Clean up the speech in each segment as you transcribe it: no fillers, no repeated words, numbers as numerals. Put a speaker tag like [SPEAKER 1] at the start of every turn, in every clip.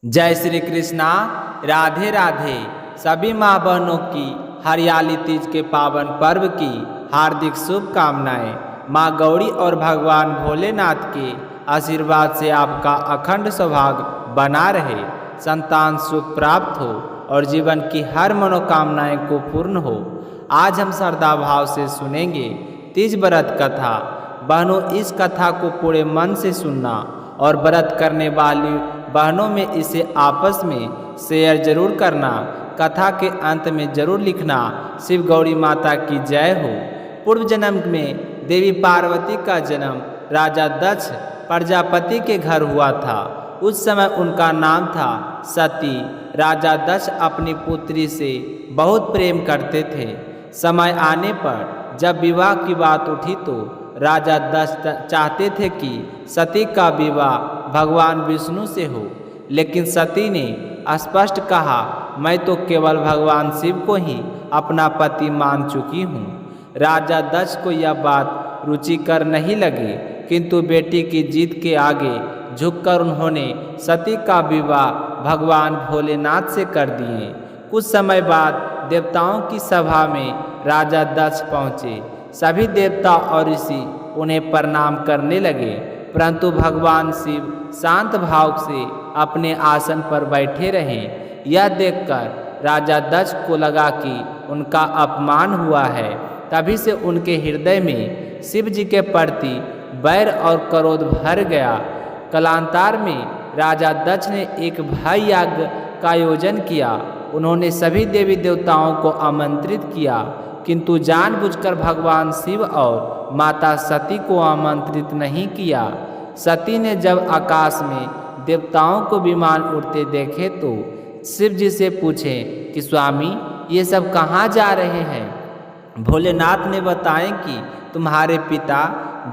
[SPEAKER 1] जय श्री कृष्णा। राधे राधे। सभी माँ बहनों की हरियाली तीज के पावन पर्व की हार्दिक शुभकामनाएं। माँ गौरी और भगवान भोलेनाथ के आशीर्वाद से आपका अखंड सौभाग्य बना रहे, संतान सुख प्राप्त हो और जीवन की हर मनोकामनाएं को पूर्ण हो। आज हम श्रद्धा भाव से सुनेंगे तीज व्रत कथा। बहनों, इस कथा को पूरे मन से सुनना और व्रत करने वाली बहनों में इसे आपस में शेयर जरूर करना। कथा के अंत में जरूर लिखना, शिव गौरी माता की जय हो। पूर्व जन्म में देवी पार्वती का जन्म राजा दक्ष प्रजापति के घर हुआ था। उस समय उनका नाम था सती। राजा दक्ष अपनी पुत्री से बहुत प्रेम करते थे। समय आने पर जब विवाह की बात उठी तो राजा दक्ष चाहते थे कि सती का विवाह भगवान विष्णु से हो, लेकिन सती ने स्पष्ट कहा, मैं तो केवल भगवान शिव को ही अपना पति मान चुकी हूँ। राजा दक्ष को यह बात रुचिकर नहीं लगी, किंतु बेटी की जीत के आगे झुककर उन्होंने सती का विवाह भगवान भोलेनाथ से कर दिए। कुछ समय बाद देवताओं की सभा में राजा दक्ष पहुँचे। सभी देवता और ऋषि उन्हें प्रणाम करने लगे, परंतु भगवान शिव शांत भाव से अपने आसन पर बैठे रहे। यह देखकर राजा दक्ष को लगा कि उनका अपमान हुआ है। तभी से उनके हृदय में शिव जी के प्रति बैर और क्रोध भर गया। कालांतर में राजा दक्ष ने एक भव्य यज्ञ का आयोजन किया। उन्होंने सभी देवी देवताओं को आमंत्रित किया, किंतु जानबूझकर भगवान शिव और माता सती को आमंत्रित नहीं किया। सती ने जब आकाश में देवताओं को विमान उड़ते देखे तो शिव जी से पूछे कि स्वामी, ये सब कहाँ जा रहे हैं? भोलेनाथ ने बताया कि तुम्हारे पिता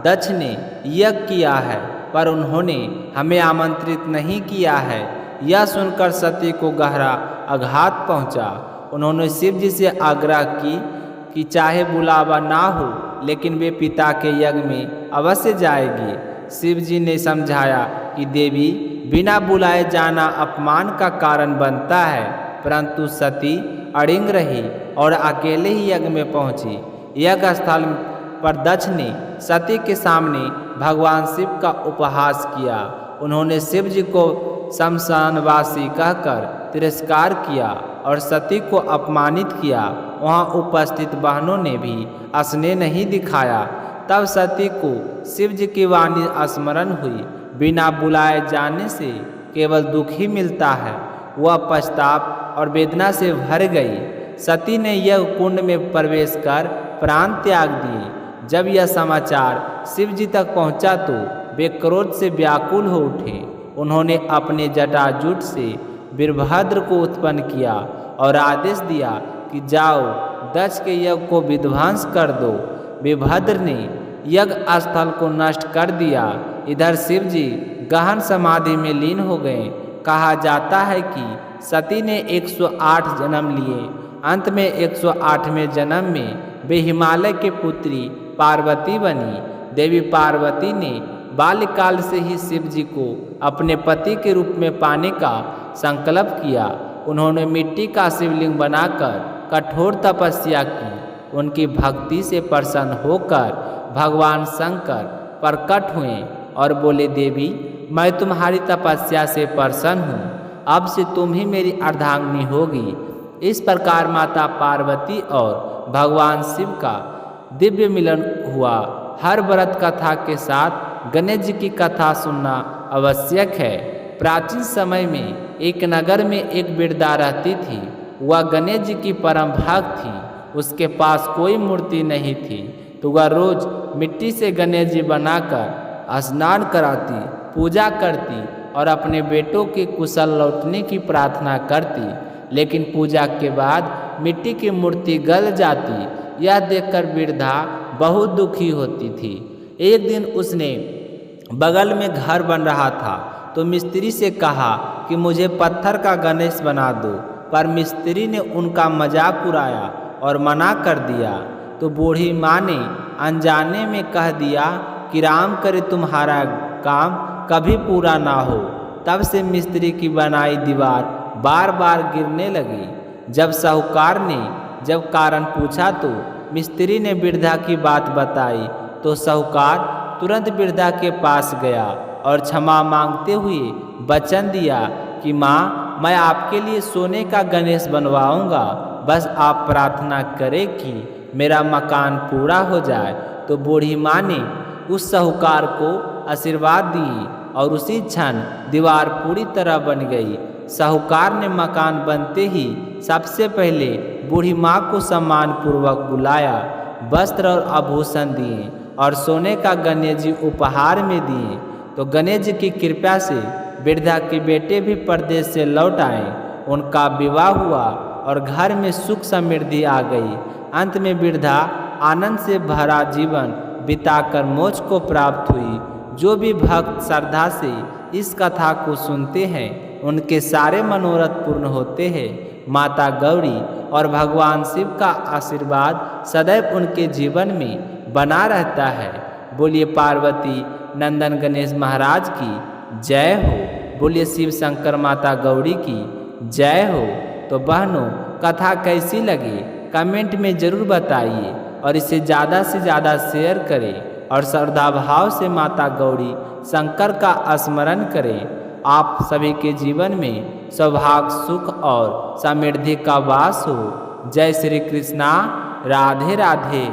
[SPEAKER 1] दक्ष ने यज्ञ किया है, पर उन्होंने हमें आमंत्रित नहीं किया है। यह सुनकर सती को गहरा आघात पहुँचा। उन्होंने शिव जी से आग्रह की कि चाहे बुलावा ना हो, लेकिन वे पिता के यज्ञ में अवश्य जाएगी। शिव जी ने समझाया कि देवी, बिना बुलाए जाना अपमान का कारण बनता है, परंतु सती अड़िग रही और अकेले ही यज्ञ में पहुंची। यज्ञ स्थल पर दक्ष ने सती के सामने भगवान शिव का उपहास किया। उन्होंने शिव जी को शमशानवासी कहकर तिरस्कार किया और सती को अपमानित किया। वहां उपस्थित बहनों ने भी स्नेह नहीं दिखाया। तब सती को शिव जी की वाणी स्मरण हुई, बिना बुलाए जाने से केवल दुख ही मिलता है। वह पश्चाताप और वेदना से भर गई। सती ने यह कुंड में प्रवेश कर प्राण त्याग दिए। जब यह समाचार शिव जी तक पहुंचा तो वे क्रोध से व्याकुल हो उठे। उन्होंने अपने जटाजूट से वीरभद्र को उत्पन्न किया और आदेश दिया कि जाओ, दक्ष के यज्ञ को विध्वंस कर दो। वीरभद्र ने यज्ञ स्थल को नष्ट कर दिया। इधर शिव जी गहन समाधि में लीन हो गए। कहा जाता है कि सती ने 108 जन्म लिए। अंत में 108वें जन्म में वे हिमालय के पुत्री पार्वती बनी। देवी पार्वती ने बाल्यकाल से ही शिव जी को अपने पति के रूप में पाने का संकल्प किया। उन्होंने मिट्टी का शिवलिंग बनाकर कठोर तपस्या की। उनकी भक्ति से प्रसन्न होकर भगवान शंकर प्रकट हुए और बोले, देवी, मैं तुम्हारी तपस्या से प्रसन्न हूँ। अब से तुम ही मेरी अर्धांगिनी होगी। इस प्रकार माता पार्वती और भगवान शिव का दिव्य मिलन हुआ। हर व्रत कथा के साथ गणेश जी की कथा सुनना आवश्यक है। प्राचीन समय में एक नगर में एक वृद्धा रहती थी। वह गणेश जी की परम भक्त थी। उसके पास कोई मूर्ति नहीं थी, तो वह रोज मिट्टी से गणेश जी बनाकर स्नान कराती, पूजा करती और अपने बेटों के कुशल लौटने की प्रार्थना करती। लेकिन पूजा के बाद मिट्टी की मूर्ति गल जाती। यह देखकर वृद्धा बहुत दुखी होती थी। एक दिन उसने बगल में घर बन रहा था तो मिस्त्री से कहा कि मुझे पत्थर का गणेश बना दो, पर मिस्त्री ने उनका मजाक उड़ाया और मना कर दिया। तो बूढ़ी माँ ने अनजाने में कह दिया कि राम करे तुम्हारा काम कभी पूरा ना हो। तब से मिस्त्री की बनाई दीवार बार बार गिरने लगी। जब साहूकार ने जब कारण पूछा तो मिस्त्री ने वृद्धा की बात बताई तो साहूकार तुरंत वृद्धा के पास गया और क्षमा मांगते हुए वचन दिया कि माँ, मैं आपके लिए सोने का गणेश बनवाऊंगा, बस आप प्रार्थना करें कि मेरा मकान पूरा हो जाए। तो बूढ़ी माँ ने उस साहूकार को आशीर्वाद दी और उसी क्षण दीवार पूरी तरह बन गई। साहूकार ने मकान बनते ही सबसे पहले बूढ़ी माँ को सम्मान पूर्वक बुलाया, वस्त्र और आभूषण दिए और सोने का गणेश जी उपहार में दिए। तो गणेश जी की कृपा से वृद्धा के बेटे भी प्रदेश से लौट आए। उनका विवाह हुआ और घर में सुख समृद्धि आ गई। अंत में वृद्धा आनंद से भरा जीवन बिताकर मोक्ष को प्राप्त हुई। जो भी भक्त श्रद्धा से इस कथा को सुनते हैं उनके सारे मनोरथ पूर्ण होते हैं। माता गौरी और भगवान शिव का आशीर्वाद सदैव उनके जीवन में बना रहता है। बोलिए पार्वती नंदन गणेश महाराज की जय हो। बोलिए शिव शंकर माता गौरी की जय हो। तो बहनों, कथा कैसी लगी कमेंट में ज़रूर बताइए और इसे ज़्यादा से ज़्यादा शेयर करें और श्रद्धा भाव से माता गौरी शंकर का स्मरण करें। आप सभी के जीवन में सौभाग्य, सुख और समृद्धि का वास हो। जय श्री कृष्णा। राधे राधे।